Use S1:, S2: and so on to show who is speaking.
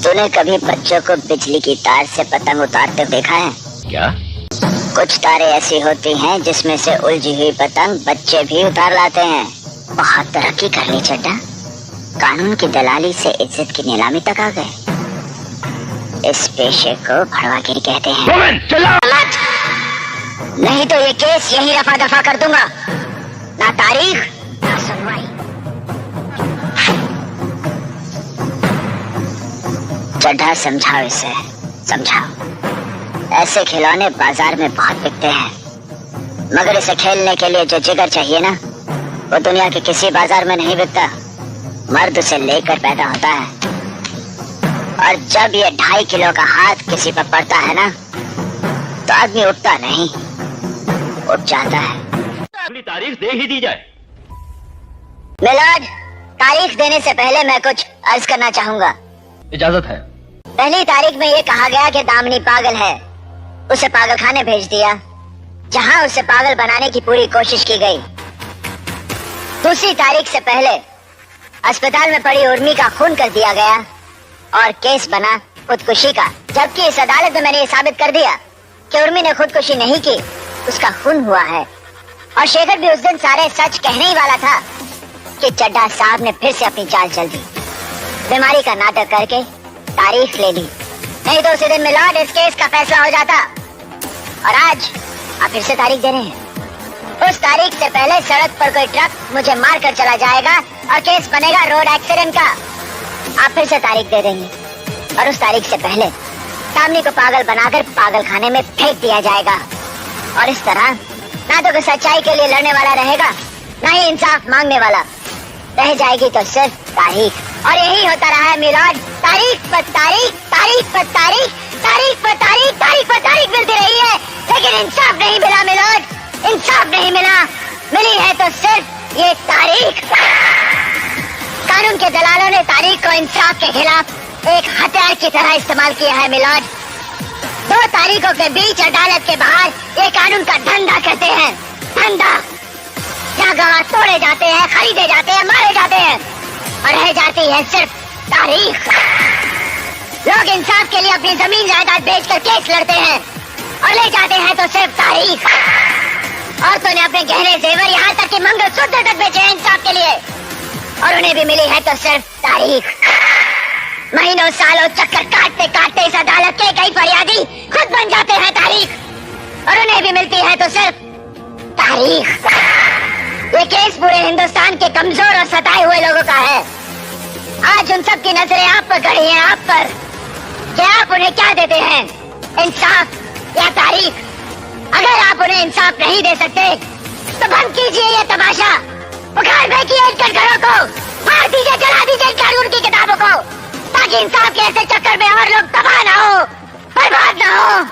S1: तूने कभी बच्चों को बिजली की तार से पतंग उतारते देखा है
S2: क्या?
S1: कुछ तारे ऐसी होती हैं जिसमें से उलझी हुई पतंग बच्चे भी उतार लाते हैं। बहुत तरक्की कर ली चड्डा, कानून की दलाली से इज्जत की नीलामी तक आ गए। इस पेशे को भड़वागिरी कहते हैं। मत! नहीं तो ये केस यही रफा दफा कर दूंगा। ना तारीख ना सुनवाई। चड्ढा समझाओ इसे, समझाओ। ऐसे खिलौने बाजार में बहुत बिकते हैं, मगर इसे खेलने के लिए जो जिगर चाहिए ना, वो दुनिया के किसी बाजार में नहीं बिकता। मर्द उसे लेकर पैदा होता है, और जब ये 2.5 किलो का हाथ किसी पर पड़ता है ना, तो आदमी उठता नहीं, उठ जाता है।
S2: अपनी तारीख दे ही दी जाए।
S1: मिलाड, तारीख देने से पहले मैं कुछ अर्ज करना चाहूंगा।
S2: इजाजत है।
S1: पहली तारीख में ये कहा गया कि दामिनी पागल है, उसे पागल खाने भेज दिया, जहां उसे पागल बनाने की पूरी कोशिश की गई। दूसरी तारीख से पहले अस्पताल में पड़ी उर्मी का खून कर दिया गया और केस बना खुदकुशी का, जबकि इस अदालत में मैंने ये साबित कर दिया कि उर्मी ने खुदकुशी नहीं की, उसका खून हुआ है। और शेखर भी उस दिन सारे सच कहने ही वाला था कि चड्ढा साहब ने फिर से अपनी चाल चल दी, बीमारी का नाटक करके तारीख ले ली। नहीं तो उसी दिन मिलाड इस केस का फैसला हो जाता। और आज आप फिर से तारीख दे रहे हैं। उस तारीख से पहले सड़क पर कोई ट्रक मुझे मार कर चला जाएगा और केस बनेगा रोड एक्सीडेंट का। आप फिर से तारीख दे देंगे, और उस तारीख से पहले सामने को पागल बनाकर पागल खाने में फेंक दिया जाएगा। और इस तरह ना तो कोई सच्चाई के लिए लड़ने वाला रहेगा, ना ही इंसाफ मांगने वाला। रह जाएगी तो सिर्फ तारीख। और यही होता रहा है मिलाड, तारीख पर तारीख, तारीख पर तारीख, तारीख पर तारीख, तारीख पर तारीख मिलती रही है, लेकिन इंसाफ नहीं मिला मिलाड, इंसाफ नहीं मिला। मिली है तो सिर्फ ये तारीख। कानून के दलालों ने तारीख को इंसाफ के खिलाफ एक हथियार की तरह इस्तेमाल किया है मिलाड। 2 तारीखों के बीच अदालत के बाहर ये कानून का धंधा करते हैं, धंधा। यहाँ गवाह तोड़े जाते हैं, खरीदे जाते हैं, मारे जाते हैं, और रह जाती है सिर्फ तारीख। लोग इंसाफ के लिए अपनी जमीन जायदाद बेचकर केस लड़ते हैं, और ले जाते हैं तो सिर्फ तारीख। औरतों ने अपने गहने जेवर, यहाँ तक कि मंगलसूत्र तक बेचे हैं इंसाफ के लिए, और उन्हें भी मिली है तो सिर्फ तारीख। महीनों सालों चक्कर काटते काटते इस अदालत के कई फरियादी खुद बन जाते हैं तारीख, और उन्हें भी मिलती है तो सिर्फ तारीख। ये केस पूरे हिंदुस्तान के कमजोर और सताए हुए लोगों का है। आज उन सब की नजरें आप पर गड़ी हैं, आप पर, कि आप उन्हें क्या देते हैं, इंसाफ या तारीख। अगर आप उन्हें इंसाफ नहीं दे सकते तो बंद कीजिए ये तमाशा, उखाड़ फेंकिए इनके घरों को, मार दीजिए, जला दीजिए इन कानून की किताबों को, ताकि इंसाफ के ऐसे चक्कर में और लोग तबाह ना हो, बर्बाद ना हो।